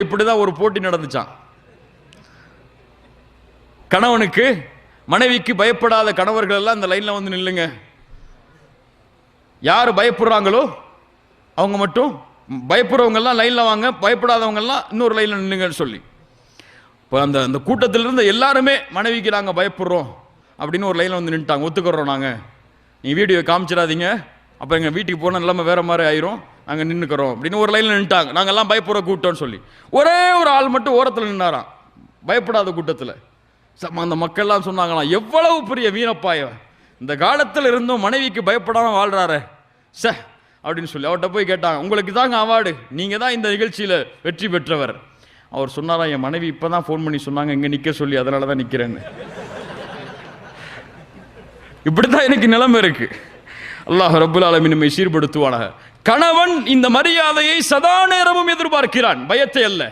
இப்படிதான் ஒரு போட்டி நடந்துச்சான். கணவனுக்கு மனைவிக்கு பயப்படாத கணவர்கள் எல்லாம் இந்த லைன்ல வந்து நில்லுங்க, யார் பயப்படுறாங்களோ அவங்க மட்டும், பயப்படுறவங்க எல்லாம் லைன்ல வாங்க, பயப்படாதவங்க எல்லாம் இன்னொரு லைன்ல நில்லுங்கன்னு சொல்லி, இப்போ அந்த கூட்டத்தில் இருந்த எல்லாருமே மனைவிக்கு நாங்கள் பயப்படுறோம் அப்படின்னு ஒரு லைன்ல வந்து நின்ட்டாங்க. ஒத்துக்கிறோம், நாங்கள் நீ வீடியோ காமிச்சிடாதீங்க, அப்போ எங்கள் வீட்டுக்கு போனால் நிலைமை வேற மாதிரி ஆயிரும், நாங்கள் நின்றுக்கிறோம் அப்படின்னு ஒரு லைனில் நின்ட்டாங்க. நாங்கள்லாம் பயப்படுற கூட்டம்னு சொல்லி ஒரே ஒரு ஆள் மட்டும் ஓரத்தில் நின்னாராம், பயப்படாத கூட்டத்தில். அந்த மக்கள்லாம் சொன்னாங்களாம், எவ்வளவு பெரிய வீணப்பாய, இந்த காலத்தில் இருந்தும் மனைவிக்கு பயப்படாமல் வாழ்றாரு ச அப்படின்னு சொல்லி அவர்கிட்ட போய் கேட்டாங்க, உங்களுக்கு தாங்க அவார்டு, நீங்கள் தான் இந்த நிகழ்ச்சியில் வெற்றி பெற்றவர். அவர் சொன்னாராம், என் மனைவி இப்போ தான் ஃபோன் பண்ணி சொன்னாங்க இங்கே நிற்க சொல்லி, அதனால தான் நிற்கிறேன்னு. இப்படி தான் எனக்கு நிலைமை இருக்கு. அல்லாஹ் ரப்புல் ஆலமீன் நம்மை சீர்படுத்துவானாக. கணவன் இந்த மரியாதையை சதா நேரமும் எதிர்பார்க்கிறான், பயத்தை அல்ல.